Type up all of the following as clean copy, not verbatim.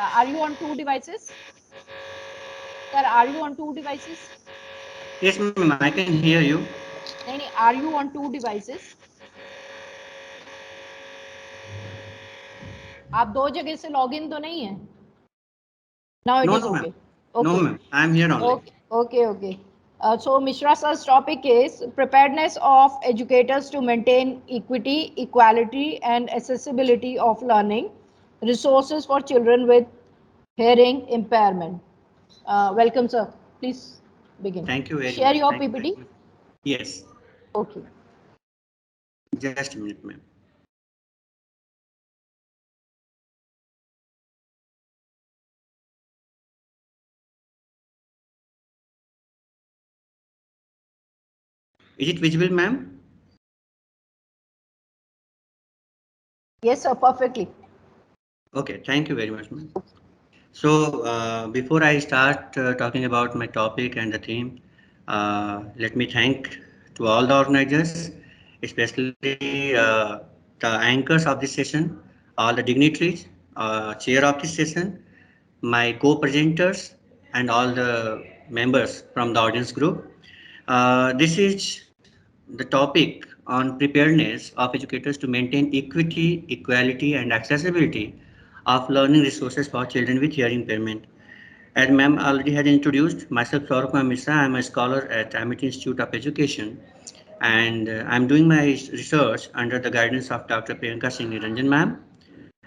Are you on two devices? Sir, are you on two devices? Yes, ma'am, I can hear you. नहीं, are you on two devices? आप दो जगह से login तो नहीं है? Now it No, is no, ma'am. okay. No, Okay. ma'am. I am here only. Okay. So Mishra sir's topic is preparedness of educators to maintain equity, equality, and accessibility of learning resources for children with hearing impairment. Welcome, sir. Please begin. Thank you very Share much. your Thank you very PPT. much. Yes. Okay. Just a minute, ma'am. Is it visible, ma'am? Yes, sir. Perfectly. Okay, thank you very much, ma'am. So, before I start talking about my topic and the theme, let me thank to all the organizers, especially the anchors of this session, all the dignitaries, chair of this session, my co-presenters, and all the members from the audience group. This is the topic on preparedness of educators to maintain equity, equality, and accessibility of learning resources for children with hearing impairment. As ma'am already had introduced, myself 𝓢𝓸𝓻𝓮 𝓥𝓲𝓪, I am a scholar at Amity Institute of Education, and I'm doing my research under the guidance of Dr. 𝓜𝓸𝓻𝓮 ma'am,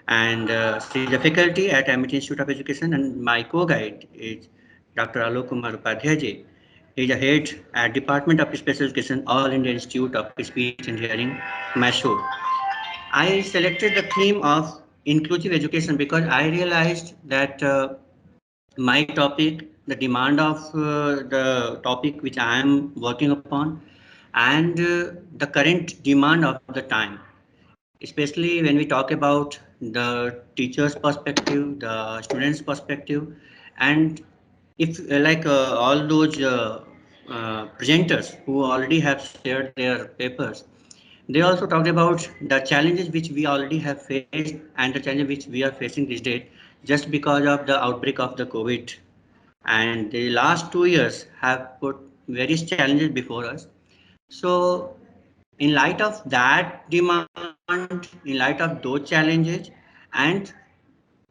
and she's a faculty at Amity Institute of Education, and my co-guide is Dr. 𝓢𝓸𝓬𝓮 𝓥𝓲𝓭𝓮𝓸𝓼. He is a head at Department of Special Education, All India Institute of Speech and Hearing, Mysore. I selected the theme of inclusive education because I realized that my topic, the demand of the topic which I am working upon, and the current demand of the time, especially when we talk about the teacher's perspective, the student's perspective, and if all those presenters who already have shared their papers, they also talked about the challenges which we already have faced and the challenges which we are facing these days just because of the outbreak of the COVID. And the last 2 years have put various challenges before us. So in light of that demand, in light of those challenges, and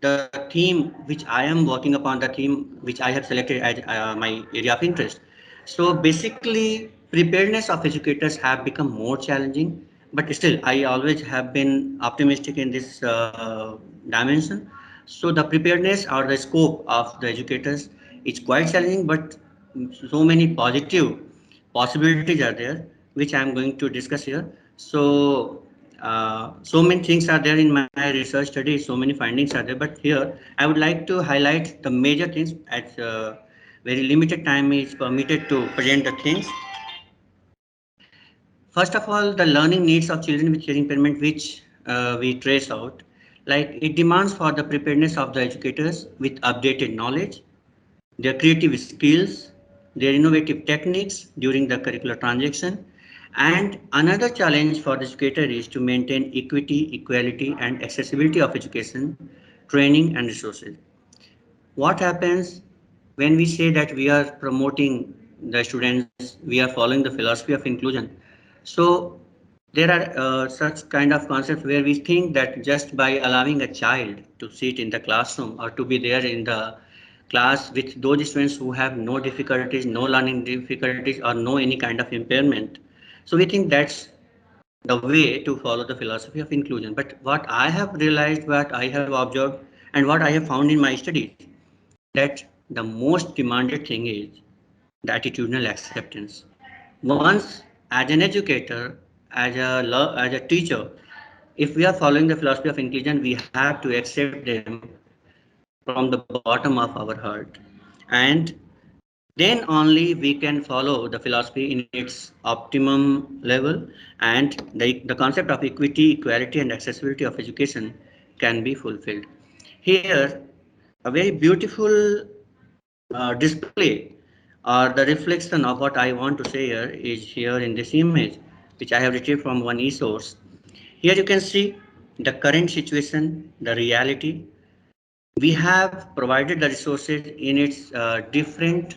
the theme which I am working upon, the theme which I have selected as my area of interest. So basically, preparedness of educators have become more challenging, but still, I always have been optimistic in this dimension. So the preparedness or the scope of the educators is quite challenging, but so many positive possibilities are there, which I am going to discuss here. So, so many things are there in my research study, so many findings are there, but here I would like to highlight the major things as very limited time is permitted to present the things. First of all, the learning needs of children with hearing impairment, which we trace out, like it demands for the preparedness of the educators with updated knowledge, their creative skills, their innovative techniques during the curricular transaction. And another challenge for the educator is to maintain equity, equality, and accessibility of education, training, and resources. What happens when we say that we are promoting the students, we are following the philosophy of inclusion? So there are such kind of concepts where we think that just by allowing a child to sit in the classroom or to be there in the class with those students who have no difficulties, no learning difficulties, or no any kind of impairment, so we think that's the way to follow the philosophy of inclusion. But what I have realized, what I have observed, and what I have found in my studies, that the most demanded thing is the attitudinal acceptance. Once, as an educator, as a teacher, if we are following the philosophy of inclusion, we have to accept them from the bottom of our heart, and then only we can follow the philosophy in its optimum level, and the concept of equity, equality, and accessibility of education can be fulfilled. Here, a very beautiful display or the reflection of what I want to say here is here in this image, which I have retrieved from one e-source. Here you can see the current situation, the reality, We have provided the resources in its different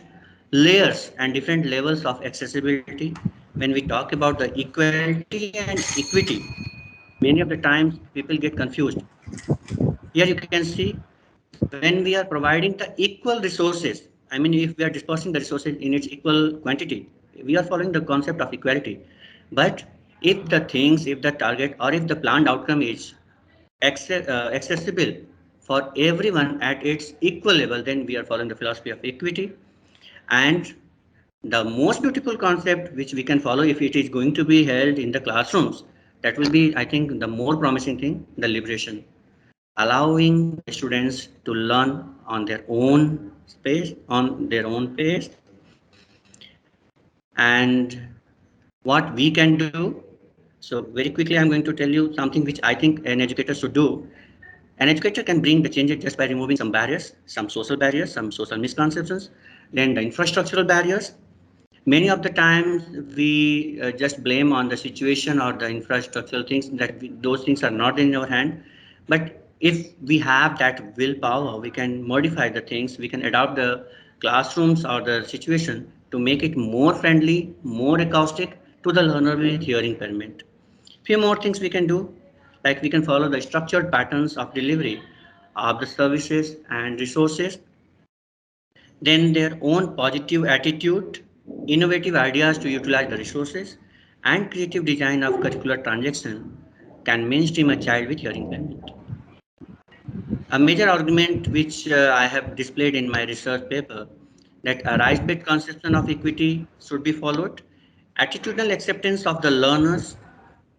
layers and different levels of accessibility. When we talk about the equality and equity, many of the times people get confused. Here you can see when we are providing the equal resources, I mean, if we are dispersing the resources in its equal quantity, we are following the concept of equality. But if the things, if the target, or if the planned outcome is accessible for everyone at its equal level, then we are following the philosophy of equity. And the most beautiful concept which we can follow if it is going to be held in the classrooms, that will be, I think, the more promising thing, the liberation, allowing the students to learn on their own space, on their own pace. And what we can do, so very quickly I'm going to tell you something which I think an educator should do. An educator can bring the changes just by removing some barriers, some social misconceptions, then the infrastructural barriers. Many of the times we just blame on the situation or the infrastructural things that those things are not in our hand. But if we have that willpower, we can modify the things, we can adapt the classrooms or the situation to make it more friendly, more acoustic to the learner with hearing impairment. Few more things we can do, like we can follow the structured patterns of delivery of the services and resources, then their own positive attitude, innovative ideas to utilize the resources, and creative design of curricular transaction can mainstream a child with hearing impairment. A major argument which I have displayed in my research paper, that a rights-based conception of equity should be followed, attitudinal acceptance of the learners,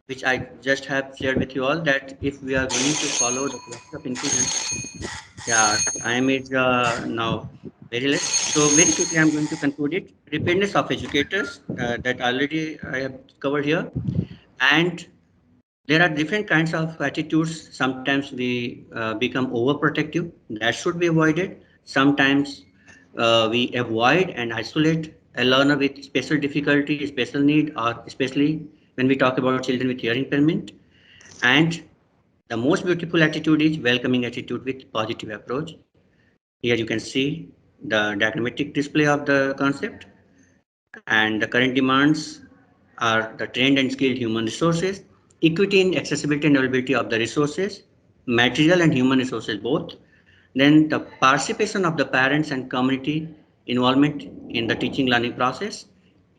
which I just have shared with you all, that if we are going to follow the philosophy of inclusion, yeah, time is now very less. So very quickly, I'm going to conclude it. Preparedness of educators that already I have covered here, and there are different kinds of attitudes. Sometimes we become overprotective. That should be avoided. Sometimes we avoid and isolate a learner with special difficulty, special need, or especially when we talk about children with hearing impairment. And the most beautiful attitude is welcoming attitude with positive approach. Here you can see the diagrammatic display of the concept, and the current demands are the trained and skilled human resources, equity in accessibility and availability of the resources, material and human resources both, then the participation of the parents and community involvement in the teaching learning process.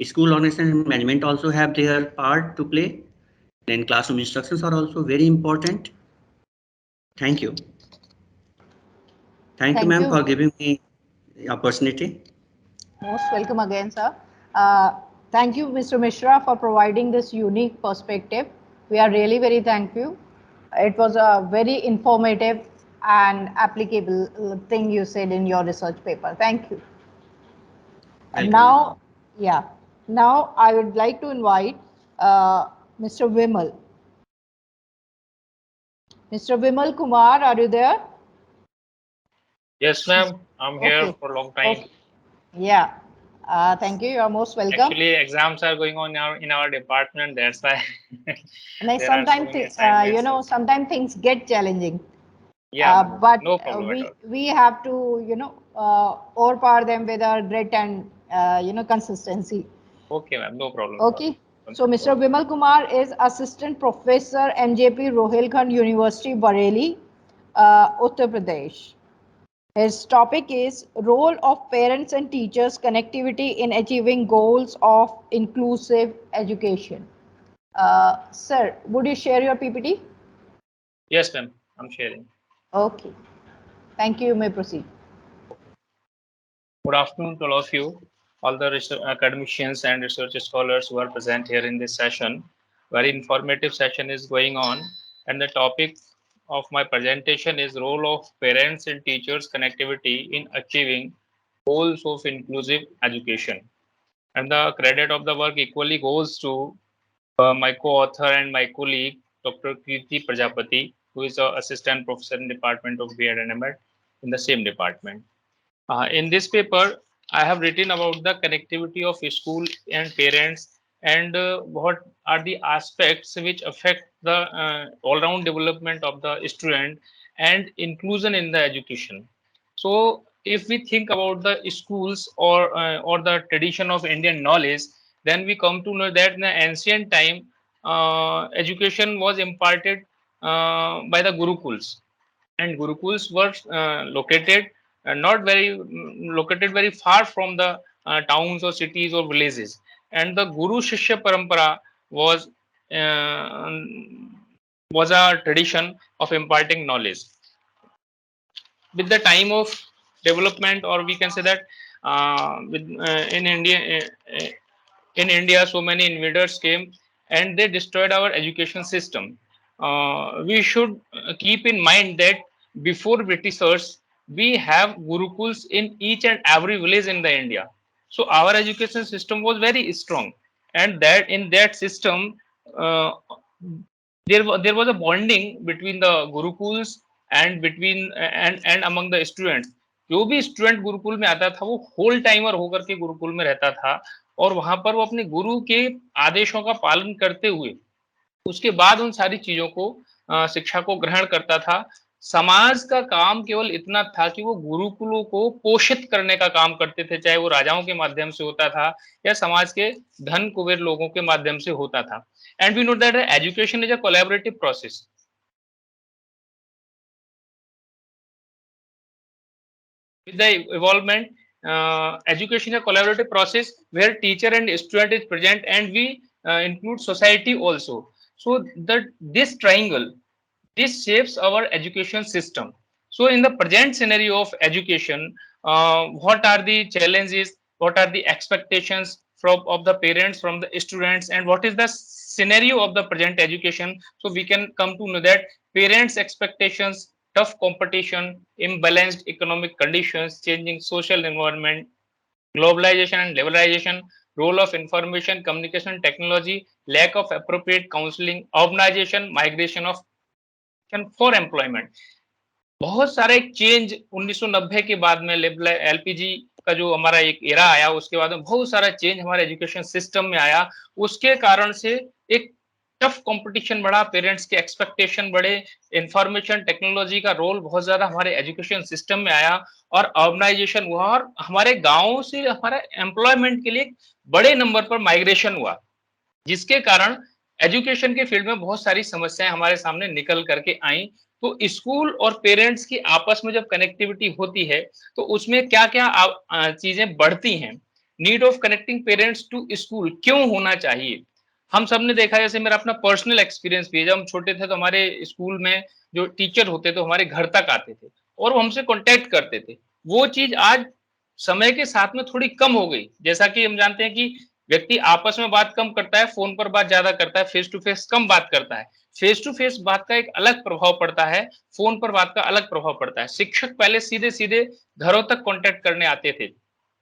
School organization and management also have their part to play. Then classroom instructions are also very important. Thank you. Thank you, Thank ma'am, you. for giving me the opportunity. Most welcome again, sir. Uh, Thank you, Mr. Mishra, for providing this unique perspective. We are really very thankful. It was a very informative and applicable thing you said in your research paper. Thank you. And Welcome, ma'am. now, yeah, now I would like to invite Mr. Vimal. Mr. Vimal Kumar, are you there? Yes, ma'am. I'm here Okay. for a long time. Okay. Yeah. Thank you. You are most welcome. Actually, exams are going on now in our department. That's why And I there are so sometimes, many assignments. sometimes things get challenging, Yeah, ma'am. but No problem at all. we have to, overpower them with our grit and consistency. Okay, ma'am. No problem at all. Okay. So Mr. Vimal Kumar is Assistant Professor MJP 𝓜𝓮 University, Bareilly, Uttar Pradesh. His topic is role of parents and teachers connectivity in achieving goals of inclusive education. Sir, would you share your PPT? Yes, ma'am. I'm sharing. Okay. Thank you. You may proceed. Good afternoon to all of you, all the academicians and research scholars who are present here in this session. Very informative session is going on, and the topic of my presentation is role of parents and teachers connectivity in achieving goals of inclusive education. And the credit of the work equally goes to my co-author and my colleague, Dr. Kirti Prajapati, who is an assistant professor in Department of B.Ed and M.Ed in the same department. In this paper, I have written about the connectivity of school and parents and what are the aspects which affect the all-round development of the student and inclusion in the education. So if we think about the schools or the tradition of Indian knowledge, then we come to know that in the ancient time education was imparted by the gurukuls, and gurukuls were not very located very far from the towns or cities or villages, and the guru shishya parampara was uh, a tradition of imparting knowledge. With the time of development, or we can say that in India, so many invaders came and they destroyed our education system. We should keep in mind that before Britishers, we have gurukuls in each and every village in the India. So our education system was very strong, and that in that system, uh, there was a bonding between the gurukuls and between and among the students. जो भी student Gurukul में आता था वो whole timer होकर के गुरुकुल में रहता था, और वहां पर वो अपने गुरु के आदेशों का पालन करते हुए उसके बाद उन सारी चीजों को शिक्षा को ग्रहण करता था। समाज का काम केवल इतना था कि वो गुरुकुलों को पोषित करने का काम करते थे, चाहे वो राजाओं के माध्यम से होता था या समाज के धन कुबेर लोगों के माध्यम से होता था। And we know that education is a collaborative process. With the evolvement, education is a collaborative process where teacher and student is present, and we include society also. So that this triangle, this shapes our education system. So in the present scenario of education, what are the challenges, what are the expectations from of the parents, from the students, and what is the scenario of the present education? So we can come to know that parents expectations, tough competition, imbalanced economic conditions, changing social environment, globalization and liberalization, role of information communication technology, lack of appropriate counseling, urbanization, migration of for employment. बहुत सारे change 1990 के बाद में LPG का जो हमारा एक era आया, उसके बाद में बहुत सारा चेंज हमारे एजुकेशन सिस्टम में आया। उसके कारण से एक टफ कंपटीशन बढ़ा, पेरेंट्स के एक्सपेक्टेशन बढ़े, इंफॉर्मेशन टेक्नोलॉजी का रोल बहुत ज्यादा हमारे एजुकेशन सिस्टम में आया, और अर्बनाइजेशन हुआ, और हमारे गांवों से हमारा एम्प्लॉयमेंट के लिए बड़े नंबर पर माइग्रेशन हुआ, जिसके कारण एजुकेशन के फील्ड में बहुत सारी समस्याएं हमारे सामने निकल करके आई। तो स्कूल और पेरेंट्स की आपस में जब कनेक्टिविटी होती है तो उसमें क्या क्या चीजें बढ़ती हैं। Need of connecting parents to school क्यों होना चाहिए? हम सबने देखा, जैसे मेरा अपना पर्सनल एक्सपीरियंस भी है, जब हम छोटे थे तो हमारे स्कूल में जो टीचर होते थे हमारे घर तक आते थे और वो हमसे कॉन्टेक्ट करते थे। वो चीज आज समय के साथ में थोड़ी कम हो गई। जैसा कि हम जानते हैं कि व्यक्ति आपस में बात कम करता है, फोन पर बात ज्यादा करता है, फेस टू फेस कम बात करता है। फेस टू फेस बात का एक अलग प्रभाव पड़ता है, फोन पर बात का अलग प्रभाव पड़ता है। शिक्षक पहले सीधे सीधे घरों तक कांटेक्ट करने आते थे,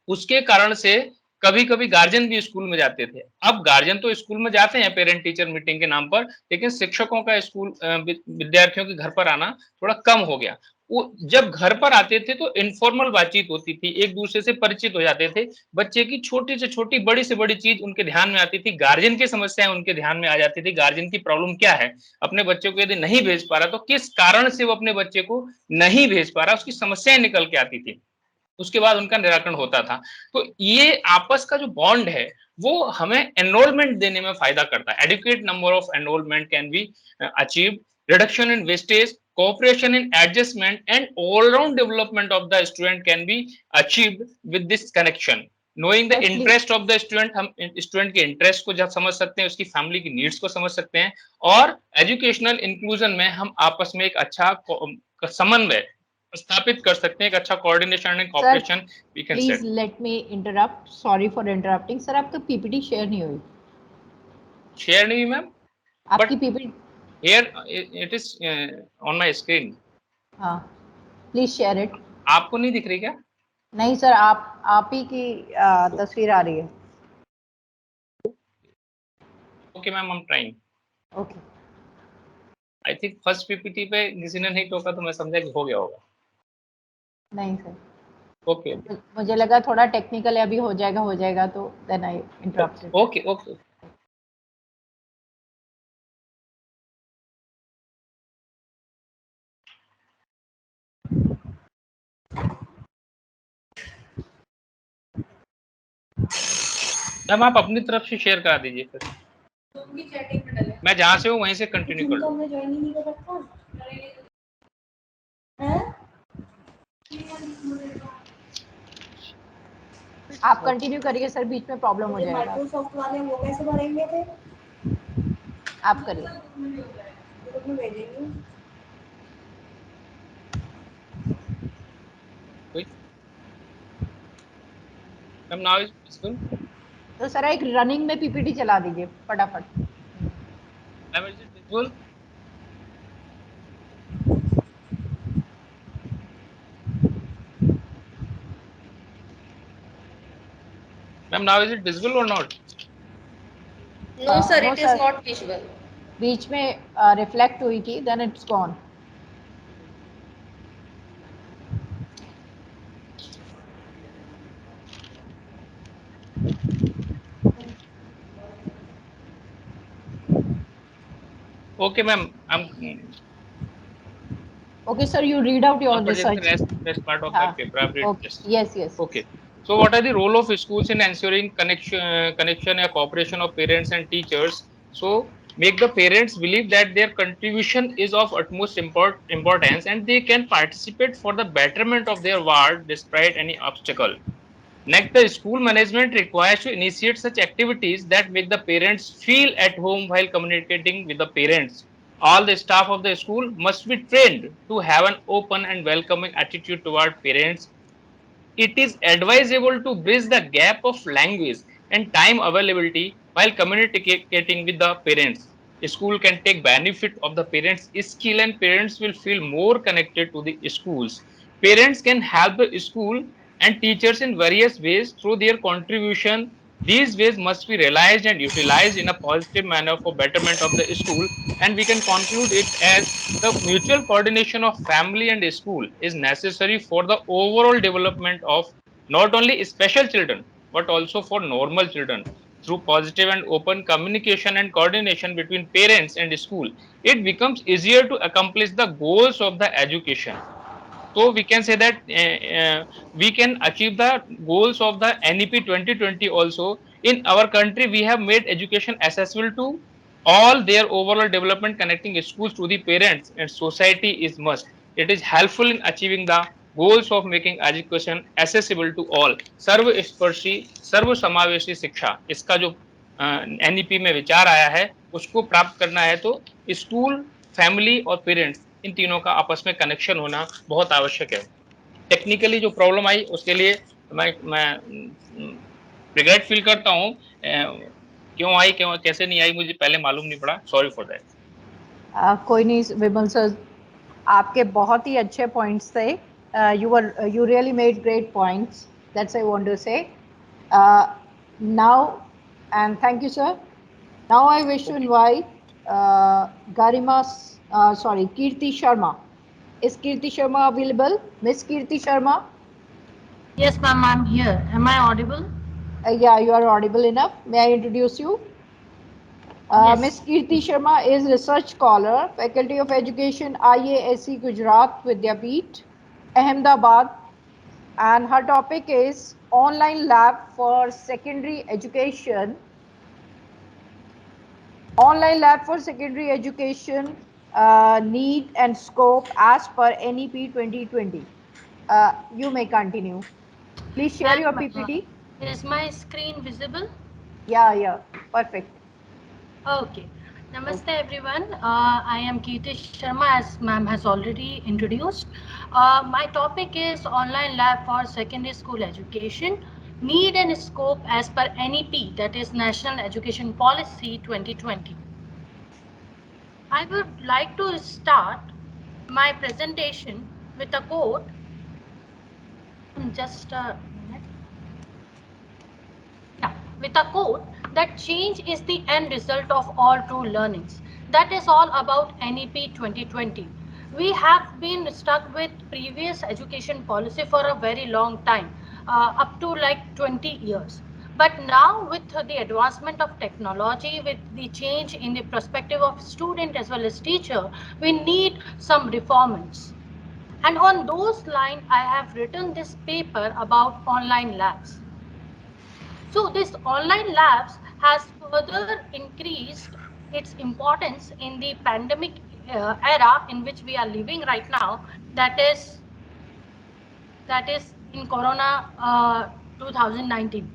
उसके कारण से कभी कभी गार्जियन भी स्कूल में जाते थे। अब गार्जियन तो स्कूल में जाते हैं पेरेंट टीचर मीटिंग के नाम पर, लेकिन शिक्षकों का स्कूल विद्यार्थियों के घर पर आना थोड़ा कम हो गया। वो जब घर पर आते थे तो इनफॉर्मल बातचीत होती थी, एक दूसरे से परिचित हो जाते थे, बच्चे की छोटी से छोटी बड़ी से बड़ी चीज उनके ध्यान में आती थी, गार्जियन की समस्याएं उनके ध्यान में आ जाती थी, गार्जियन की प्रॉब्लम क्या है, अपने बच्चे को यदि नहीं भेज पा रहा तो किस कारण से वो अपने बच्चे को नहीं भेज पा रहा, उसकी समस्याएं निकल के आती थी, उसके बाद उनका निराकरण होता था। तो ये आपस का जो बॉन्ड है वो हमें एनरोलमेंट देने में फायदा करता है। Adequate number of enrolment can be achieve, reduction in wastage, cooperation in adjustment, and all round development of the student can be achieved with this connection. Knowing the interest of the student, हम student के interest को जब समझ सकते हैं, उसकी family की needs को समझ सकते हैं, और एजुकेशनल इंक्लूजन में हम आपस में एक अच्छा समन्वय स्थापित कर सकते हैं, एक अच्छा coordination and cooperation we can set. Please let me interrupt, sorry for interrupting sir. आपका पीपीटी शेयर नहीं हुई? शेयर नहीं हुई मैम, आपकी PPT here it is on my screen. हाँ, प्लीज शेयर इट। आपको नहीं दिख रही क्या? नहीं सर, आप ही की तस्वीर आ रही है। Okay ma'am, I am trying. Okay, I think first PPT पे किसी ने नहीं टोका तो मैं समझा कि हो गया होगा। नहीं सर, ओके मुझे लगा थोड़ा टेक्निकल है, अभी हो जाएगा तो then I interrupted. Okay okay. Ma'am आप अपनी तरफ से शेयर करा दीजिए फिर, मैं जहाँ से हूँ वहीं से कंटिन्यू कर लूँ। आप कंटिन्यू करिए सर, बीच में प्रॉब्लम हो जाएगा। माइक्रोसॉफ्ट वाले वो कैसे भरेंगे थे? आप करिए। Ma'am now is visible? तो सर एक रनिंग में पीपीटी चला दीजिए फटाफट। Ma'am is it visible? Ma'am now is it visible और not? No sir, No, it is sir. not visual. बीच में रिफ्लेक्ट हुई थी, then it's gone. Okay ma'am, I'm Okay sir, you read out your research. rest part of my paper. I've read Okay. this. Yes. Okay. So what are the role of schools in ensuring connection and cooperation of parents and teachers? So make the parents believe that their contribution is of utmost importance and they can participate for the betterment of their ward despite any obstacle. Next, the school management requires to initiate such activities that make the parents feel at home while communicating with the parents. All the staff of the school must be trained to have an open and welcoming attitude toward parents. It is advisable to bridge the gap of language and time availability while communicating with the parents. A school can take benefit of the parents' skill and parents will feel more connected to the schools. Parents can help the school and teachers in various ways through their contribution. These ways must be realized and utilized in a positive manner for betterment of the school, and we can conclude it as the mutual coordination of family and school is necessary for the overall development of not only special children but also for normal children. Through positive and open communication and coordination between parents and school, it becomes easier to accomplish the goals of the education. So we can say that we can achieve the goals of the NEP 2020 also. In our country, we have made education accessible to all their overall development. Connecting schools to the parents and society is must. It is helpful in achieving the goals of making education accessible to all. सर्वस्पर्शी सर्व समावेशी शिक्षा, इसका जो NEP में विचार आया है उसको प्राप्त करना है तो स्कूल, फैमिली और पेरेंट्स इन तीनों का आपस में कनेक्शन होना बहुत आवश्यक है। टेक्निकली जो प्रॉब्लम आई उसके लिए मैं रिग्रेट फील करता हूँ। क्यों आई, क्यों कैसे नहीं आई मुझे पहले मालूम नहीं पड़ा, सॉरी फॉर दैट। कोई नहीं विमल सर, आपके बहुत ही अच्छे पॉइंट्स थे। you really made great points, that's I want to say. Now, and thank you sir. Now I wish to invite Kirti Sharma. Is Kirti Sharma available? Miss Kirti Sharma? Yes ma'am, I'm here. Am I audible? Yeah, you are audible enough. May I introduce you? Yes. Miss Kirti Sharma is Research Scholar, Faculty of Education, IASC Gujarat Vidyapeeth, Ahmedabad, and her topic is Online Lab for Secondary Education. Online Lab for Secondary Education Need and Scope as per NEP 2020. You may continue. Please share your PPT. Is my screen visible? Yeah, perfect. Okay. Namaste everyone. I am Kirti Sharma, as ma'am has already introduced. My topic is online lab for secondary school education, need and scope as per NEP, that is National Education Policy 2020. I would like to start my presentation with a quote. Just a minute. Yeah, with a quote that change is the end result of all true learnings. That is all about NEP 2020. We have been stuck with previous education policy for a very long time, up to like 20 years. But now with the advancement of technology, with the change in the perspective of student as well as teacher, we need some reforms. And on those lines, I have written this paper about online labs. So this online labs has further increased its importance in the pandemic era in which we are living right now. That is in Corona 2019.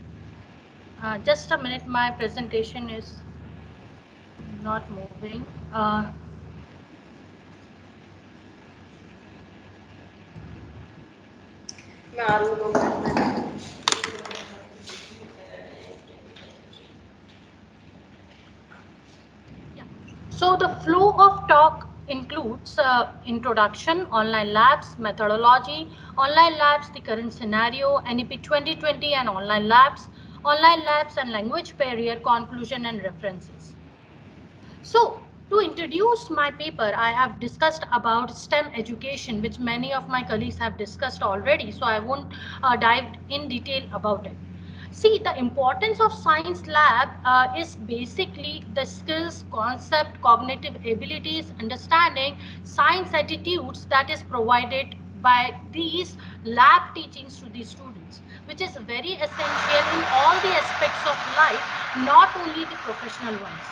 Just a minute, my presentation is not moving. Yeah. So the flow of talk includes introduction, online labs, methodology, online labs, the current scenario, NEP 2020 and online labs and language barrier, conclusion and references. So, to introduce my paper, I have discussed about STEM education, which many of my colleagues have discussed already, so I won't dive in detail about it. See, the importance of science lab is basically the skills, concept, cognitive abilities, understanding, science attitudes that is provided by these lab teachings to the students, which is very essential in all the aspects of life, not only the professional ones.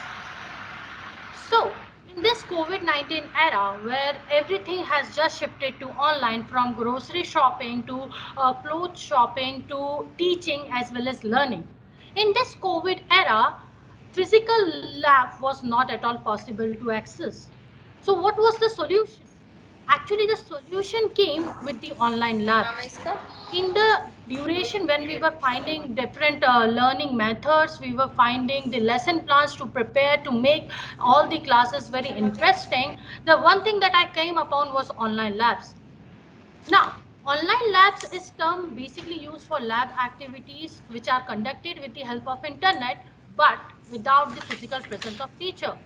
So, in this COVID-19 era where everything has just shifted to online from grocery shopping to clothes shopping to teaching as well as learning, in this COVID era, physical lab was not at all possible to access. So, what was the solution? Actually, the solution came with the online labs. In the duration when we were finding different learning methods, we were finding the lesson plans to prepare to make all the classes very interesting. The one thing that I came upon was online labs. Now, online labs is term basically used for lab activities which are conducted with the help of internet but without the physical presence of teacher.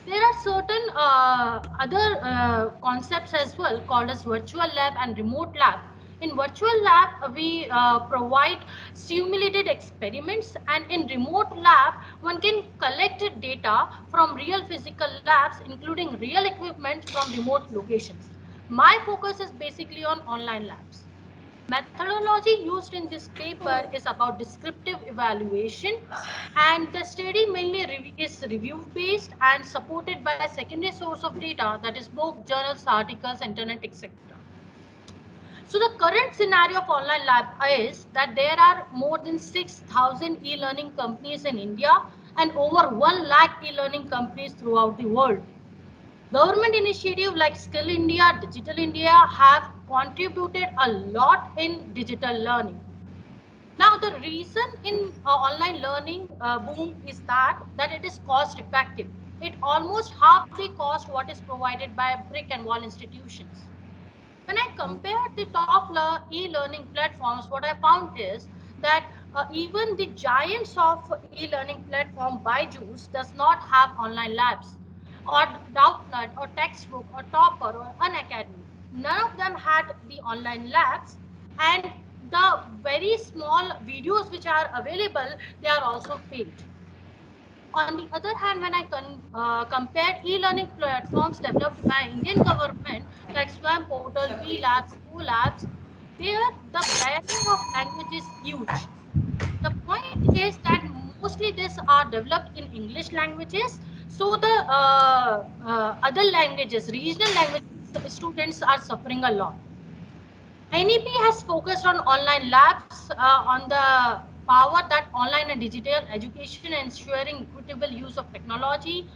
There are certain other concepts as well called as virtual lab and remote lab. In virtual lab, we provide simulated experiments, and in remote lab, one can collect data from real physical labs, including real equipment from remote locations. My focus is basically on online labs. Methodology used in this paper is about descriptive evaluation, and the study mainly is review based and supported by a secondary source of data, that is book, journals, articles, internet, etc. So the current scenario of online lab is that there are more than 6,000 e-learning companies in India and over 1 lakh e-learning companies throughout the world. Government initiative like Skill India, Digital India have contributed a lot in digital learning. Now, the reason in online learning boom is that it is cost effective. It almost half the cost what is provided by brick and wall institutions. When I compared the top e-learning platforms, what I found is that even the giants of e-learning platform Byju's does not have online labs, or Doubtnut, or Textbook, or Topper, or Unacademy. None of them had the online labs, and the very small videos which are available, they are also paid. On the other hand, when I compared e-learning platforms developed by Indian government like Swam Portal, V Labs, O Labs, there the barrier of language is huge. The point is that mostly these are developed in English languages, so the other languages, regional languages, students are suffering a lot. NEP has focused on online labs, on the power that online and digital education ensuring equitable use of technology.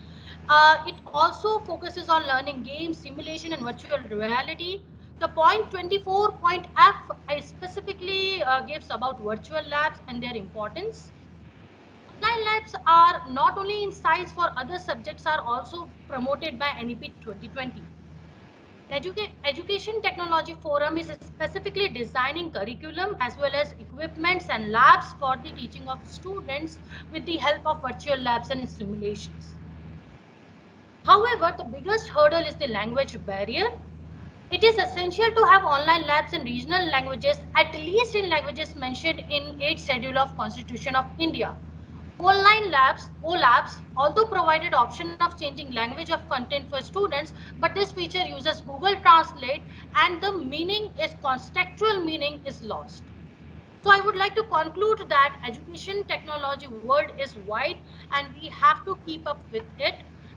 It also focuses on learning games, simulation, and virtual reality. The point 24 point F specifically gives about virtual labs and their importance. Online labs are not only in science for other subjects are also promoted by NEP 2020. Education Technology Forum is specifically designing curriculum as well as equipments and labs for the teaching of students with the help of virtual labs and simulations. However, the biggest hurdle is the language barrier. It is essential to have online labs in regional languages, at least in languages mentioned in 8th schedule of Constitution of India. Online labs, OLabs, although provided option of changing language of content for students, but this feature uses Google Translate and the meaning is contextual meaning is lost. So I would like to conclude that education technology world is wide and we have to keep up with it.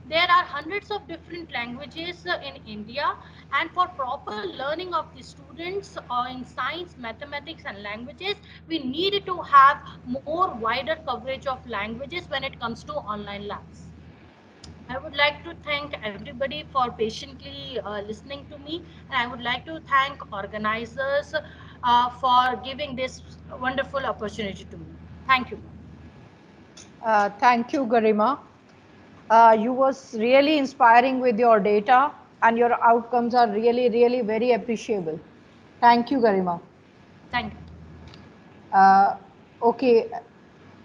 There are hundreds of different languages in India, and for proper learning of the students in science, mathematics and languages, we need to have more wider coverage of languages when it comes to online labs. I would like to thank everybody for patiently listening to me, and I would like to thank organizers for giving this wonderful opportunity to me. Thank you. Thank you, Garima. You was really inspiring with your data, and your outcomes are really, really very appreciable. Thank you, Garima. Thank you. Okay,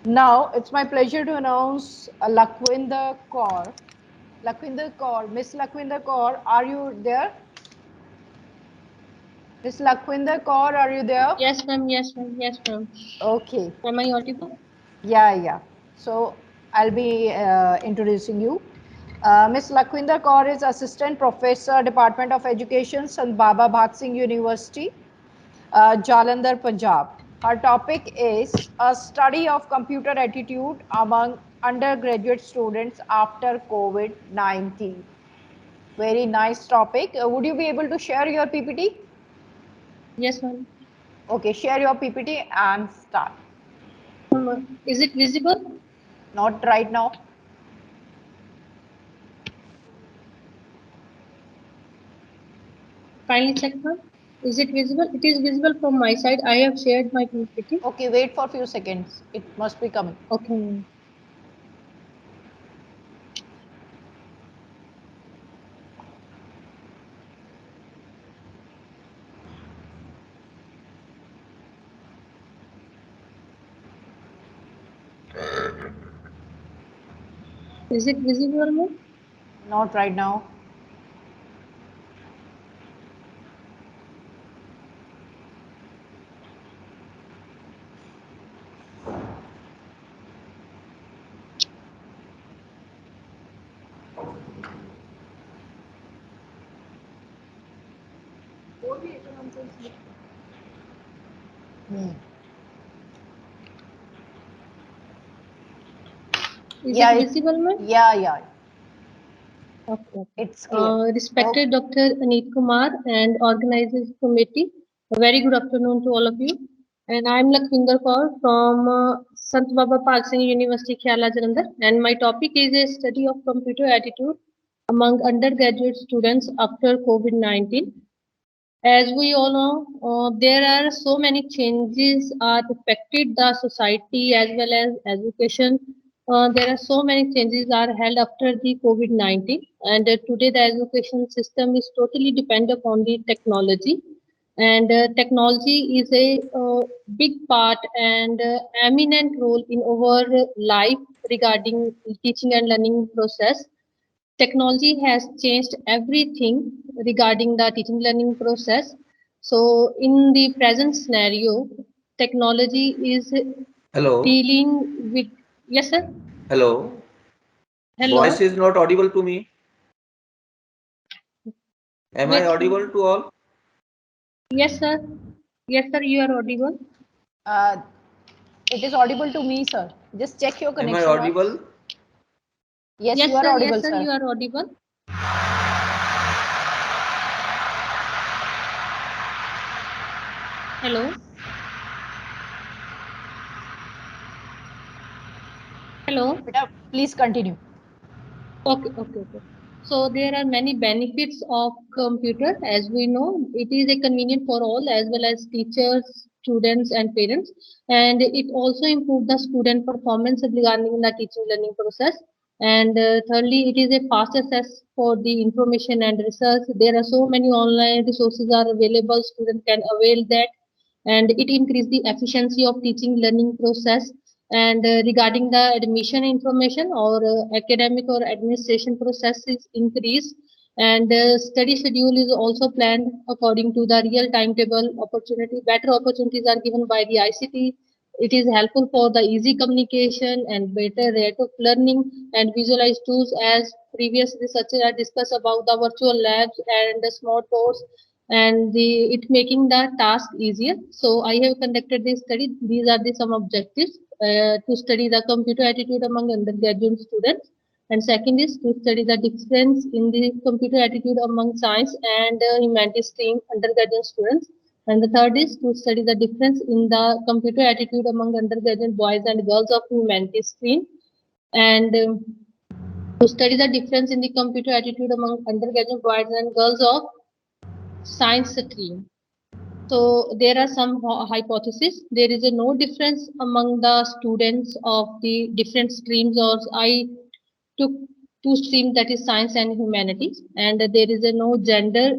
now it's my pleasure to announce Lakhwinder Kaur. Lakhwinder Kaur, Miss Lakhwinder Kaur, are you there? Miss Lakhwinder Kaur, are you there? Yes, ma'am. Yes, ma'am. Yes, ma'am. Okay. Am I audible? Yeah. So I'll be introducing you. Miss Lakhwinder Kaur is Assistant Professor, Department of Education, Sant Baba Bhat Singh University, Jalandhar, Punjab. Her topic is a study of computer attitude among undergraduate students after COVID-19. Very nice topic. Would you be able to share your PPT? Yes, ma'am. Okay, share your PPT and start. Is it visible? Not right now. Kindly check, ma'am. Is it visible? It is visible from my side. I have shared my PPT. Okay, wait for a few seconds. It must be coming. Okay, ma'am. Is it visible, ma'am? Not right now. Is Yeah, it visible, ma'am? yeah. Okay. It's clear. Respected Dr. Aneet Kumar and organizers committee, a very good afternoon to all of you. And I'm Lakhvinder Kaur from Sant Baba Bhat Singh University, Jalandhar, and my topic is a study of computer attitude among undergraduate students after COVID-19. As we all know, there are so many changes are affected the society as well as education. There are so many changes are held after the COVID-19, and today the education system is totally dependent upon the technology. And technology is a big part and eminent role in our life regarding teaching and learning process. Technology has changed everything regarding the teaching learning process. So in the present scenario, technology is Hello, dealing with, yes sir, hello. hello, Voice is not audible to me. Am I wait, audible to all? yes sir, yes sir, you are audible. It is audible to me, sir. Just check your Am I connection once. audible? Yes, you are Yes audible, sir, sir. you are audible. Hello, hello. Beta, please continue. Okay. So there are many benefits of computer. As we know, it is a convenient for all as well as teachers, students and parents. And it also improves the student performance regarding the teaching learning process. And thirdly, it is a fast access for the information and research. There are so many online resources are available. Students can avail that, and it increase the efficiency of teaching learning process. And regarding the admission information or academic or administration process is increased, and study schedule is also planned according to the real timetable. Opportunity better opportunities are given by the ICT. It is helpful for the easy communication and better rate of learning and visualized tools. As previous researchers are discussed about the virtual labs and the smart boards, and it making the task easier. So I have conducted this study. These are the some objectives to study the computer attitude among undergraduate students. And second is to study the difference in the computer attitude among science and humanities stream undergraduate students. And the third is to study the difference in the computer attitude among undergraduate boys and girls of humanities stream. And to study the difference in the computer attitude among undergraduate boys and girls of science stream. So there are some hypotheses. There is a no difference among the students of the different streams. Or I took two streams, that is science and humanities, and there is a no gender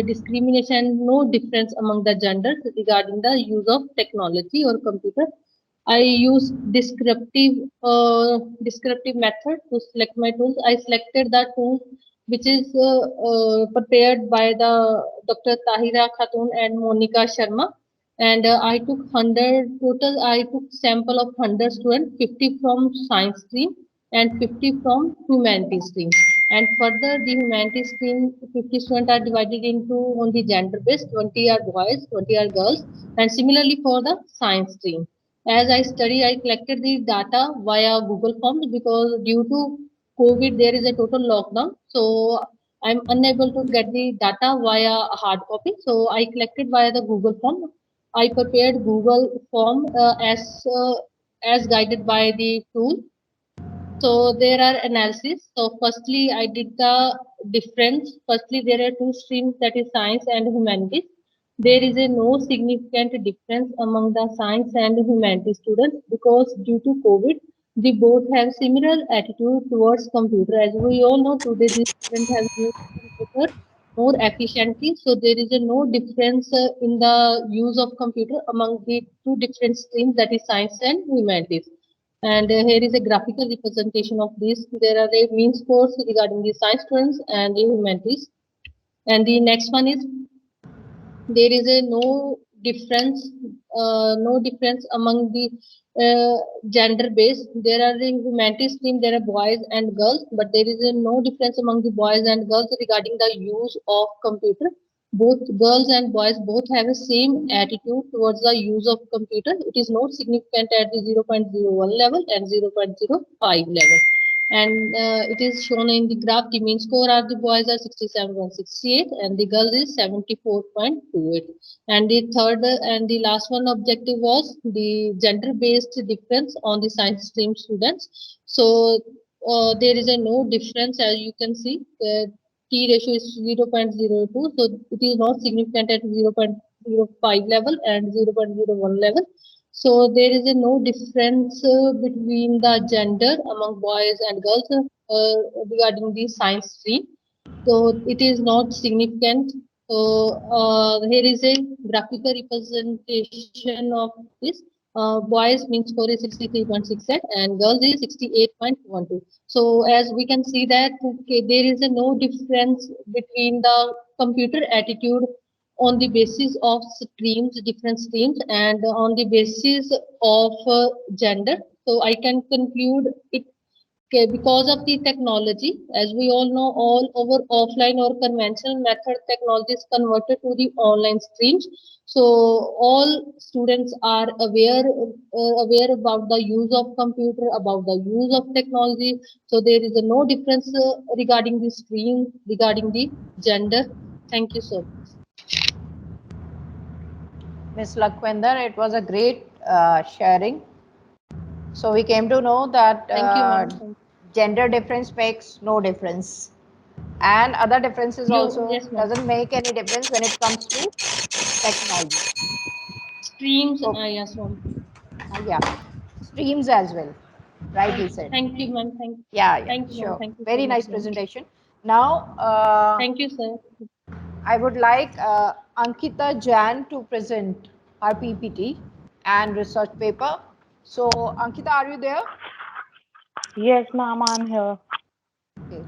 discrimination, no difference among the genders regarding the use of technology or computer. I use descriptive method to select my tools. I selected the tool which is prepared by the Dr. 𝓜𝓸𝓻𝓮 and Monica Sharma. And I took 100 total. I took sample of 100 students, 50 from science stream and 50 from humanities stream. And further, the humanities stream 50 students are divided into on the gender based, 20 are boys, 20 are girls, and similarly for the science stream. As I study, I collected the data via Google Forms because due to COVID, there is a total lockdown. So I'm unable to get the data via a hard copy. So I collected via the Google Form. I prepared Google Form as guided by the tool. So there are analysis. So firstly, I did the difference. Firstly, there are two streams, that is science and humanities. There is a no significant difference among the science and humanities students because due to COVID, they both have similar attitude towards computer. As we all know, today the students have used computer more efficiently. So there is a no difference in the use of computer among the two different streams, that is science and humanities. And here is a graphical representation of this. There are a mean scores regarding the science students and the humanities. And the next one is there is a no difference among the gender base. There are the humanities stream, there are boys and girls, but there is a no difference among the boys and girls regarding the use of computer. Both girls and boys both have the same attitude towards the use of computer. It is not significant at the 0.01 level and 0.05 level. And it is shown in the graph. The mean score are the boys are 67.68 and the girls is 74.28. And the third and the last one objective was the gender based difference on the science stream students. So there is a no difference, as you can see. The T ratio is 0.02, so it is not significant at 0.05 level and 0.01 level. So there is a no difference between the gender among boys and girls regarding the science stream. So it is not significant. So here is a graphical representation of this. Boys mean score is 63.68 and girls is 68.12. So as we can see that there is a no difference between the computer attitude on the basis of streams, different streams, and on the basis of gender. So I can conclude it. Okay, because of the technology, as we all know, all over offline or conventional method technology is converted to the online streams. So all students are aware about the use of computer, about the use of technology. So there is no difference regarding the stream, regarding the gender. Thank you so much. Ms. Lakhwinder, it was a great sharing. So we came to know that gender difference makes no difference, and other differences also doesn't make any difference when it comes to technology. Streams, yes, yeah, streams as well. Rightly said. Thank you, ma'am. Yeah, thank you, sure. thank you Very so nice much, presentation. Now, thank you, sir. I would like Ankita Jain to present her PPT and research paper. So, Ankita, are you there? Yes, ma'am, I'm here. Okay.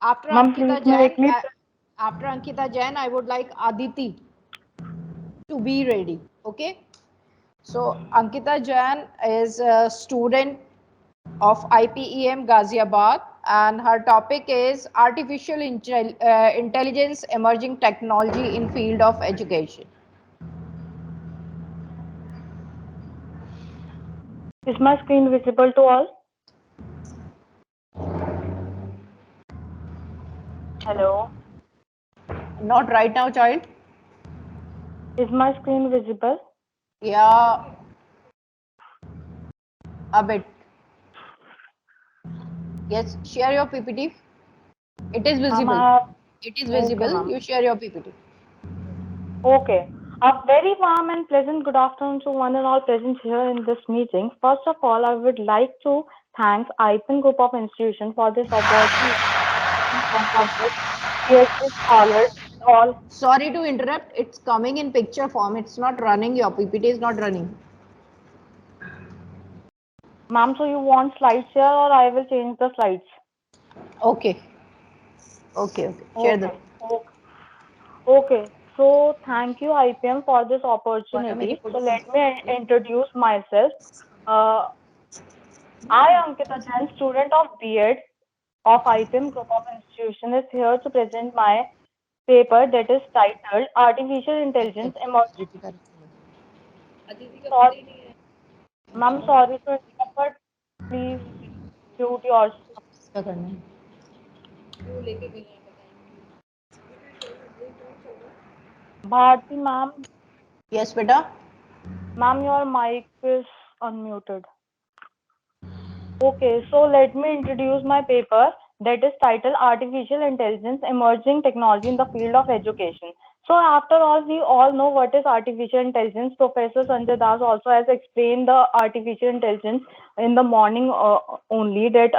After Ma'am, Ankita please Jain, make me. after Ankita Jain, I would like Aditi to be ready. Okay. So, Ankita Jain is a student of IPEM Ghaziabad and her topic is artificial intelligence emerging technology in field of education. Is my screen visible to all? Hello. Not right now, child. Is my screen visible? Yeah, a bit. Yes, share your PPT. It is Ma'am, visible. I have... It is Okay, visible. ma'am. You share your PPT. Okay. A very warm and pleasant good afternoon to one and all present here in this meeting. First of all, I would like to thank IPEM Group of Institutions for this opportunity in front of this PhD scholars and all. Sorry to interrupt. It's coming in picture form. It's not running. Your PPT is not running. Ma'am, so you want slides here or I will change the slides? Okay. Okay. Okay. Share the. Okay. Okay. Okay. So thank you IPM for this opportunity. So let me introduce myself. Uh, I, Ankita Jain, student of B.Ed of IPEM Group of Institution, is here to present my paper that is titled Artificial Intelligence Emerging. Sorry, ma'am, sorry to interrupt, but please mute yours. Bharti, ma'am, Yes, beta. ma'am, your mic is unmuted. Okay, so let me introduce my paper that is titled Artificial Intelligence Emerging Technology in the Field of Education. So after all, we all know what is artificial intelligence. Professor Sanjay Das also has explained the artificial intelligence in the morning only, that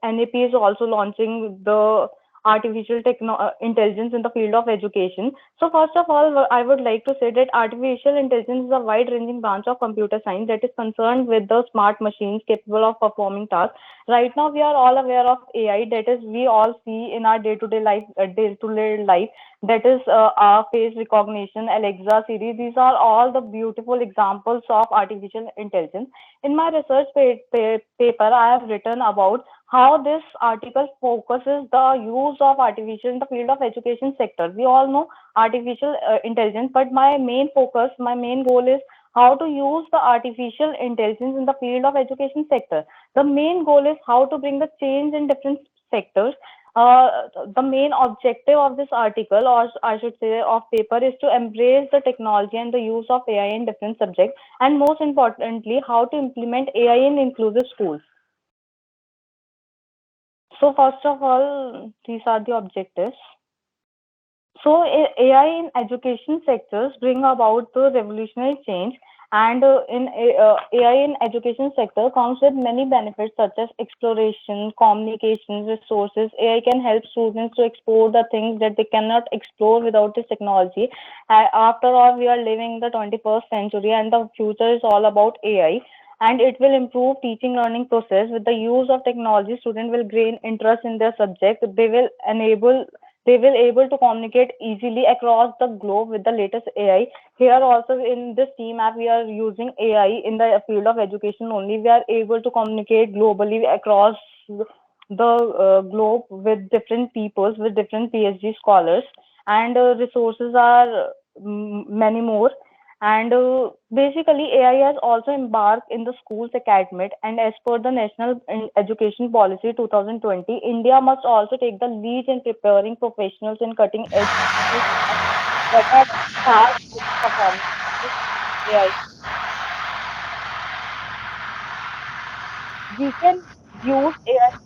NAP is also launching the intelligence in the field of education. So first of all, I would like to say that artificial intelligence is a wide-ranging branch of computer science that is concerned with the smart machines capable of performing tasks. Right now, we are all aware of AI, that is, we all see in our day-to-day life, that is our face recognition, Alexa, Siri. These are all the beautiful examples of artificial intelligence. In my research paper, I have written about how this article focuses the use of artificial in the field of education sector. We all know artificial intelligence, but my main focus, my main goal is how to use the artificial intelligence in the field of education sector. The main goal is how to bring the change in different sectors. The main objective of this article, or I should say of paper, is to embrace the technology and the use of AI in different subjects, and most importantly, how to implement AI in inclusive schools. So first of all, these are the objectives. So AI in education sectors bring about the revolutionary change, and AI in education sector comes with many benefits such as exploration, communication, resources. AI can help students to explore the things that they cannot explore without this technology. After all, we are living in the 21st century, and the future is all about AI. And it will improve teaching learning process. With the use of technology, students will gain interest in their subject. They will able to communicate easily across the globe with the latest AI. Here also in this team app, we are using AI in the field of education only. We are able to communicate globally across the globe with different peoples, with different PhD scholars, and resources are many more. And basically, AI has also embarked in the schools academic, and as per the National Education Policy 2020, India must also take the lead in preparing professionals in cutting edge skills that are fast performing with AI. We can use AI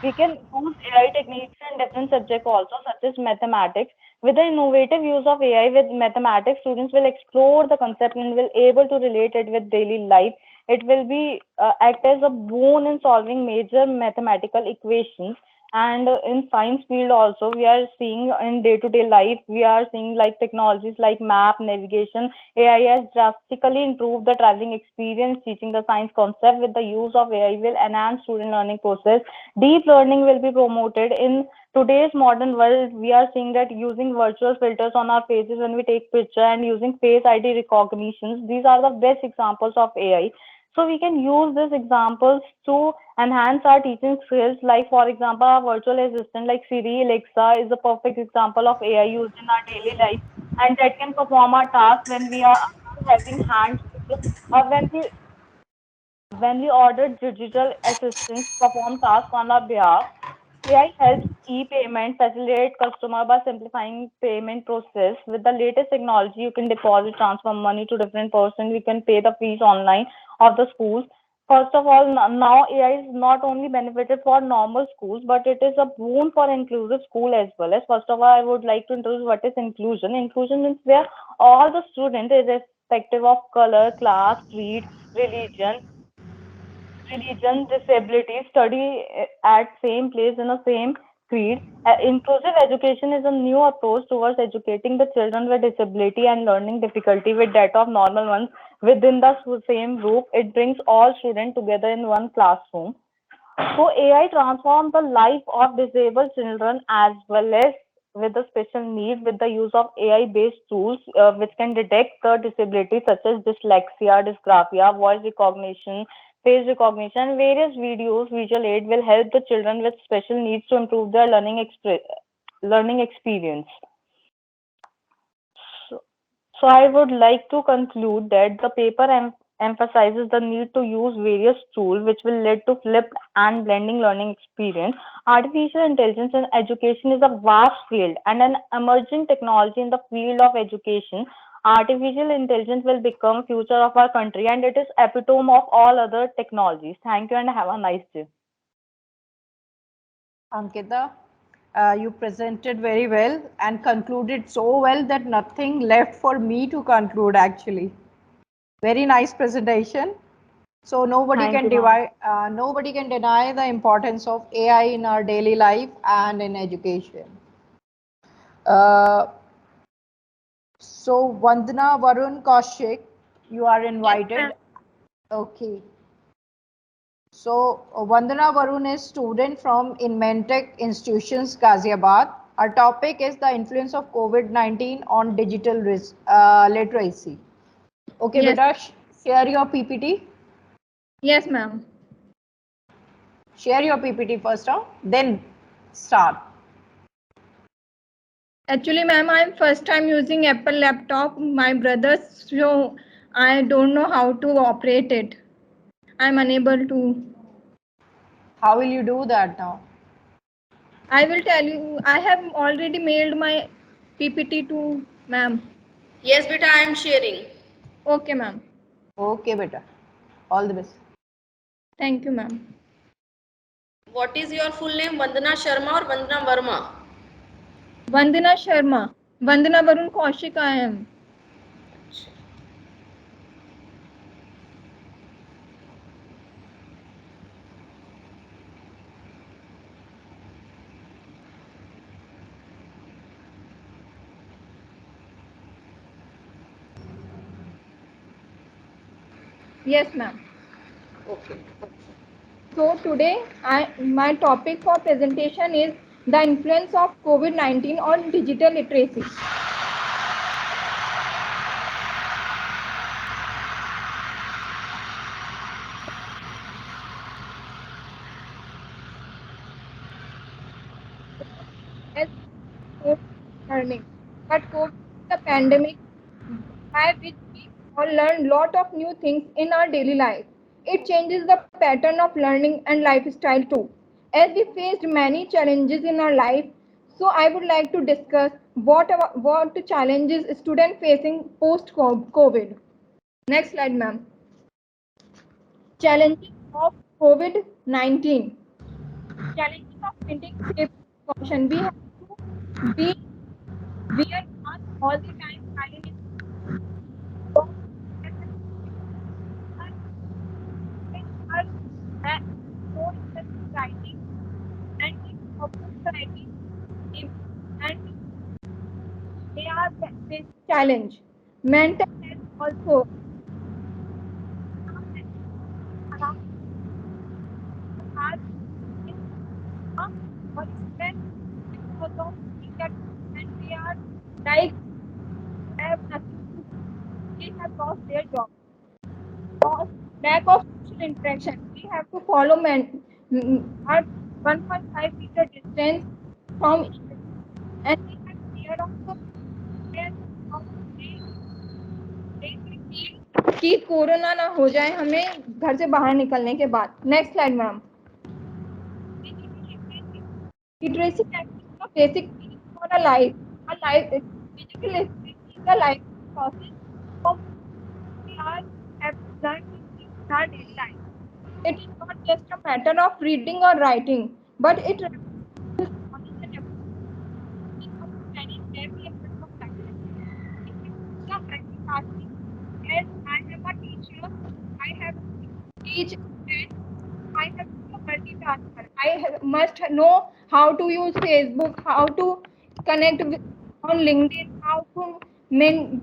we can use AI techniques in different subjects also, such as mathematics. With the innovative use of AI with mathematics, students will explore the concept and will able to relate it with daily life. It will be act as a boon in solving major mathematical equations. And in science field also, we are seeing in day-to-day life, we are seeing like technologies like map, navigation. AI has drastically improved the traveling experience. Teaching the science concept with the use of AI will enhance student learning process. Deep learning will be promoted in today's modern world. We are seeing that using virtual filters on our faces when we take picture, and using face ID recognitions, these are the best examples of AI. So we can use these examples to enhance our teaching skills. Like for example, our virtual assistant like Siri, Alexa is a perfect example of AI used in our daily life, and that can perform our tasks when we are having hands or when we order digital assistants perform tasks on our behalf. AI helps e-payment facilitate customer by simplifying payment process. With the latest technology, you can deposit, transfer money to different person. You can pay the fees online of the schools. First of all, now AI is not only benefited for normal schools, but it is a boon for inclusive school as well. As first of all, I would like to introduce what is inclusion. Inclusion means where all the students, irrespective of color, class, creed, religion, disability, study at same place in the same creed. Inclusive education is a new approach towards educating the children with disability and learning difficulty with that of normal ones within the same roof. It brings all students together in one classroom. So AI transforms the life of disabled children as well as with the special needs with the use of AI-based tools which can detect the disabilities such as dyslexia, dysgraphia, voice recognition, face recognition, and various videos, visual aid will help the children with special needs to improve their learning experience. So I would like to conclude that the paper emphasizes the need to use various tools which will lead to flipped and blending learning experience. Artificial intelligence in education is a vast field and an emerging technology in the field of education. Artificial intelligence will become future of our country and it is epitome of all other technologies. Thank you and have a nice day. Ankita, you presented very well and concluded so well that nothing left for me to conclude actually. Very nice presentation. So Thank you, ma'am. nobody can deny the importance of AI in our daily life and in education. Uh, so Vandana Varun Kaushik, you are invited. Okay. So Vandana Varun is student from Inventec Institutions, Ghaziabad. Our topic is the influence of COVID-19 on digital literacy. Okay, Yes. beta, share your PPT. Yes, ma'am. Share your PPT first, then start. Actually, ma'am, I'm first time using Apple laptop. My brother, so I don't know how to operate it. I'm unable to. How will you do that now? I will tell you. I have already mailed my PPT to ma'am. Yes, beta, I am sharing. Okay, ma'am. Okay, beta. All the best. Thank you, ma'am. What is your full name? Vandana Sharma or Vandana Verma? Vandana Sharma. Vandana Varun Kaushik I am. Yes, ma'am. Okay. So today, my topic for presentation is the influence of COVID-19 on digital literacy. As learning, but COVID is the pandemic by which we all learn lot of new things in our daily life. It changes the pattern of learning and lifestyle too. As we faced many challenges in our life, so I would like to discuss what challenges student facing post COVID. Next slide, ma'am. Challenges of COVID-19. Challenges of maintaining safe precaution. We have to be wear mask all the time while in school. Are more interested writing and in public writing and they are facing challenge. Mental health also are in or stress because of that and they are like have nothing to do. They have lost their job. Lost Lack of social interaction. We have to follow our 1.5 meter distance from each other. And we have fear of fear of कि corona ना हो जाए हमें घर से बाहर निकलने के बाद. Next slide ma'am. Literacy practice is a basic need for a life. A life digital literacy is a life process of we are have to learn these things in our daily life. It is not just a matter of reading or writing, but it requires knowledge and ability of many every aspect of life. It includes the multitasking. As I am a teacher, I have to teach students. I have to be a multitasker. Must know how to use Facebook, how to connect on LinkedIn, how to read.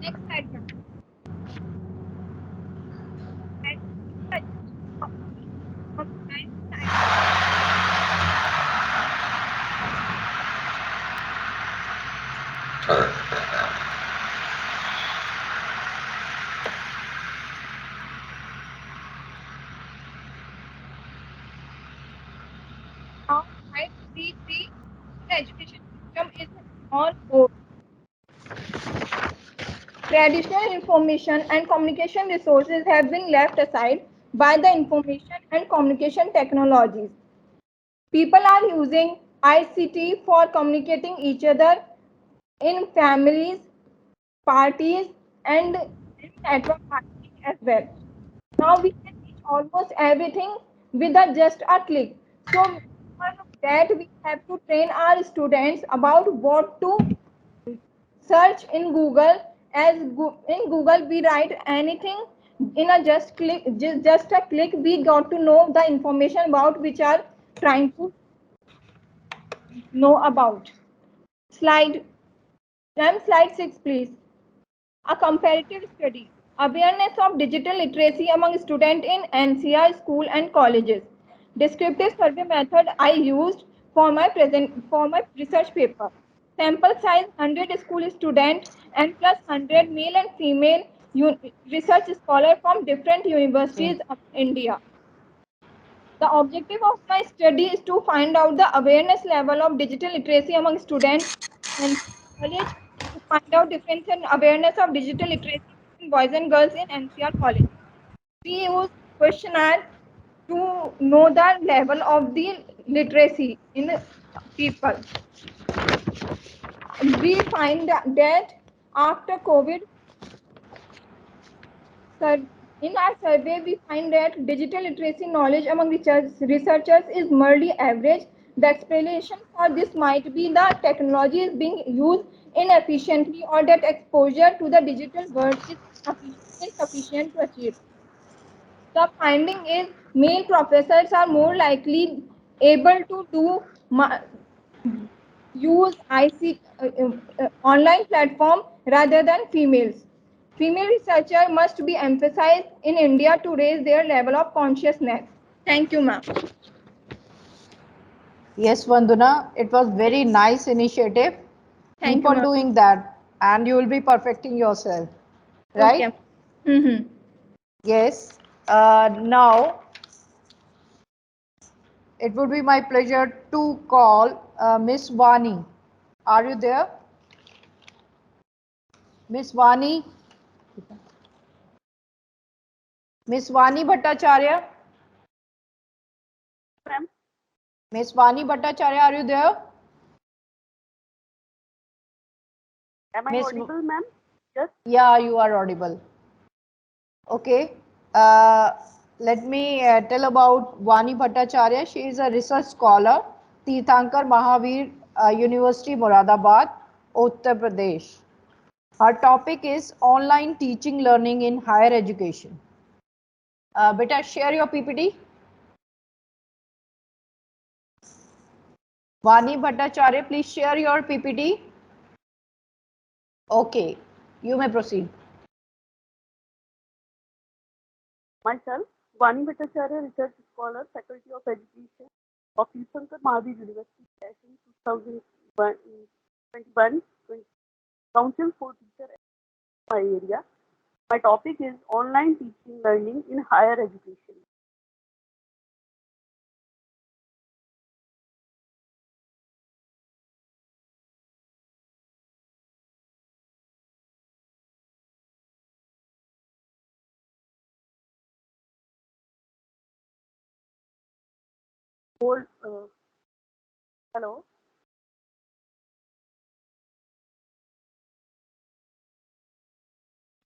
Next slide, ma'am. From time to time. Now, slide 3, the education system is on board. Traditional information and communication resources have been left aside by the information and communication technologies. People are using ICT for communicating each other in families, parties, and in network marketing as well. Now we can reach almost everything with just a click. So for that we have to train our students about what to search in Google. As in Google we write anything in a just a click we got to know the information about which are trying to know about. Slide, ma'am, slide 6 please. A comparative study. Awareness of digital literacy among students in NCR school and colleges. Descriptive survey method I used for my research paper. Sample size 100 school students and plus 100 male and female research scholars from different universities of India. The objective of my study is to find out the awareness level of digital literacy among students and college, to find out difference in awareness of digital literacy between boys and girls in NCR college. We use questionnaire to know the level of the literacy in people. We find that after COVID, in our survey, we find that digital literacy knowledge among researchers is merely average. The explanation for this might be the technology is being used inefficiently or that exposure to the digital world is insufficient to achieve. The finding is male professors are more likely able to use online platform rather than females. Female researcher must be emphasized in India to raise their level of consciousness. Thank you, ma'am. Yes, Vandana, it was very nice initiative. Thank Keep you, on ma'am. doing that and you will be perfecting yourself, right? Okay. Mm-hmm. Yes. Now, it would be my pleasure to call Miss Vani. Are you there? Miss Vani? Miss Vani Bhattacharya? Ma'am, Miss Vani Bhattacharya, are you there? am I Miss, audible, ma'am? Yes. yeah, you are audible. Okay. Let me tell about Vani Bhattacharya. She is a research scholar, 𝓜𝓸𝓻𝓮 𝓥𝓲𝓪 University, Moradabad, Uttar Pradesh. Her topic is online teaching learning in higher education. Beta, share your PPT. Vani Bhattacharya, please share your PPT. Okay, you may proceed. Myself, Vani Bhattacharya, research scholar, Faculty of Education of 𝓜𝓸𝓻𝓮 University, session 2021, Council for Teacher my area. My topic is online teaching learning in higher education. Whole, hello.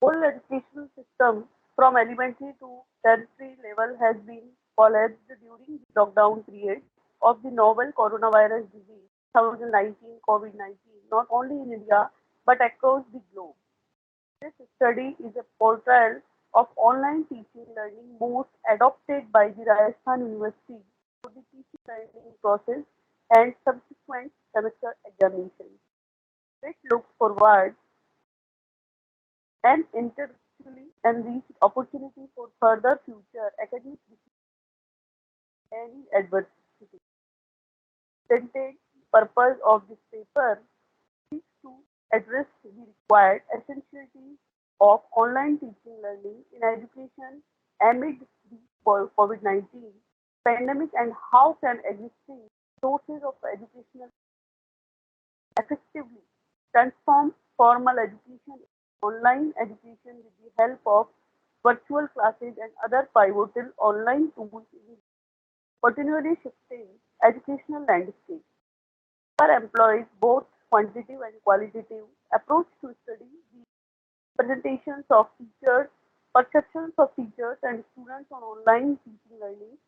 Whole educational system from elementary to tertiary level has been collapsed during the lockdown period of the novel coronavirus disease 2019 COVID-19, not only in India but across the globe. This study is a portrayal of online teaching learning modes adopted by the Rajasthan University for the teaching learning process and subsequent semester examinations. It looks forward and intellectually enriched opportunity for further future academic any adversity. Intended purpose of this paper is to address the required essentialities of online teaching learning in education amid the COVID-19 pandemic and how can existing sources of educational effectively transform formal education into online education with the help of virtual classes and other pivotal online tools in continually shifting educational landscape. Our employs both quantitative and qualitative approach to study the presentations of teachers, perceptions of teachers and students on online teaching learning,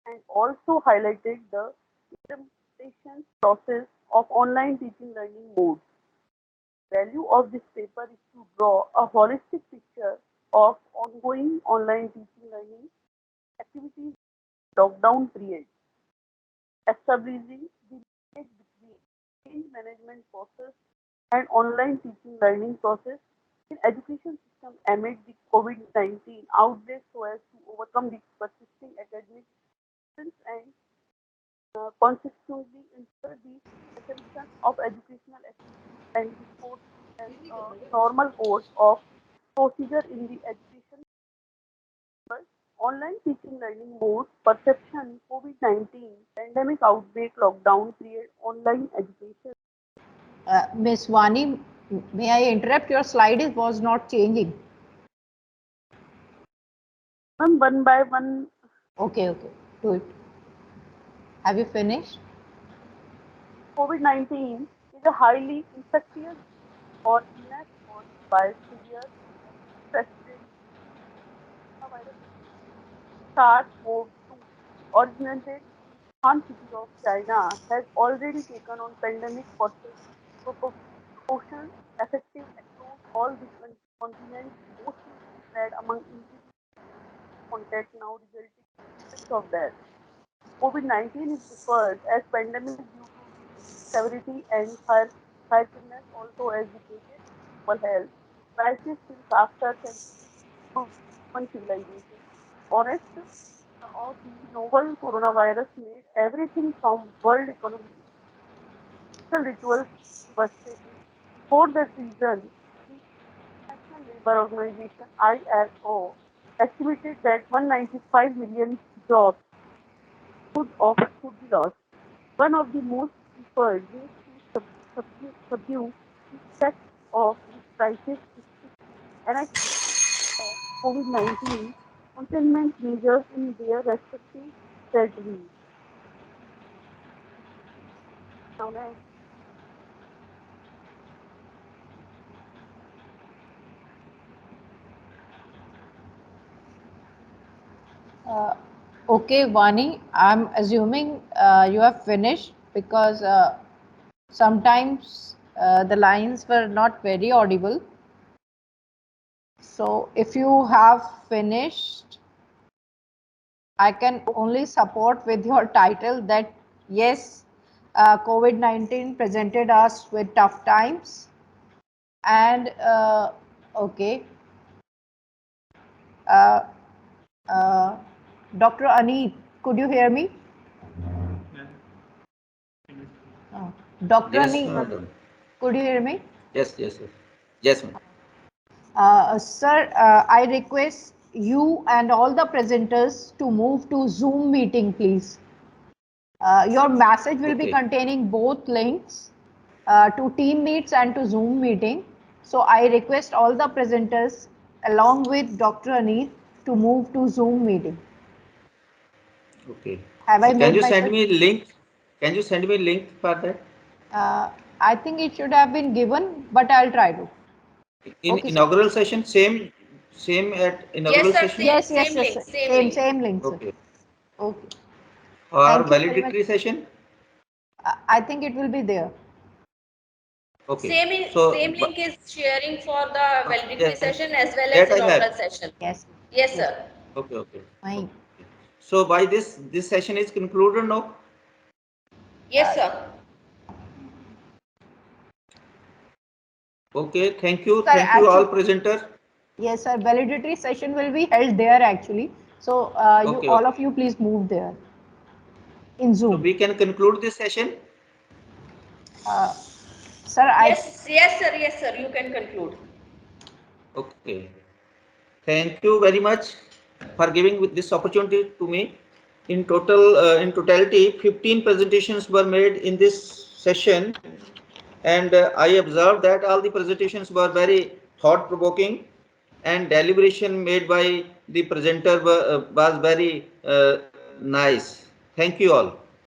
and also highlighted the implementation process of online teaching learning modes. Value of this paper is to draw a holistic picture of ongoing online teaching learning activities lockdown period, establishing the linkage between change management process and online teaching learning process in education system amid the COVID-19 outbreak so as to overcome the persisting academic concerns and consistently ensure the assumption of educational activities and resource as a normal course of procedure in the education. But online teaching learning mode, perception, COVID-19, pandemic outbreak, lockdown period, online education. Miss Vani, may I interrupt? Your slide was not changing. One by one. Okay, do it. Have you finished? COVID-19 is a highly infectious or illness caused by severe respiratory virus. SARS-CoV-2 originated in Wuhan city of China has already taken on pandemic proportions effective across all the continents, mostly spread among individual contact now resulting in millions of deaths. COVID-19 is referred as pandemic due to the severity and fierceness also as the greatest global health crisis since after human civilization. Honest of the novel coronavirus made everything from world economy rituals devastating. For that reason, the International Labour Organization ILO estimated that 195 million jobs could be lost. One of the most preferred ways to subdue the effects of this crisis is to enact COVID-19 containment measures in their respective territories. Now, next. Okay, Vani, I'm assuming you have finished because sometimes the lines were not very audible. So if you have finished, I can only support with your title that yes, COVID-19 presented us with tough times and okay. Dr. Aneet, could you hear me? Dr. Yes, Aneet, madam. could you hear me? Yes, ma'am. Sir, I request you and all the presenters to move to Zoom meeting, please. Your message will be Okay. containing both links to team meets and to Zoom meeting. So I request all the presenters along with Dr. Aneet to move to Zoom meeting. Okay. Have I Can made you send myself? me link? Can you send me link for that? I think it should have been given, but I'll try to. In Okay, sir. inaugural session, same at inaugural Yes, sir. session? Yes, Same yes, link. sir. Same link. Same link, sir. Okay. Okay. Or Thank you very much. valedictory session? I think it will be there. Okay. Same link is sharing for the valedictory yeah, session as well as that I inaugural have. session. Yes. Yes, Yes. sir. Okay, okay. Fine. Okay. So by this session is concluded now? Yes, sir. Okay, thank you. Sir, Thank you all actually, presenters. yes, sir. Validatory session will be held there actually. So you Okay, all okay. of you please move there in So Zoom. we can conclude this session? Sir, Yes, sir. You can conclude. Okay. Thank you very much for giving with this opportunity to me. In totality, 15 presentations were made in this session, and I observed that all the presentations were very thought-provoking, and deliberation made by the presenter was very nice. Thank you all.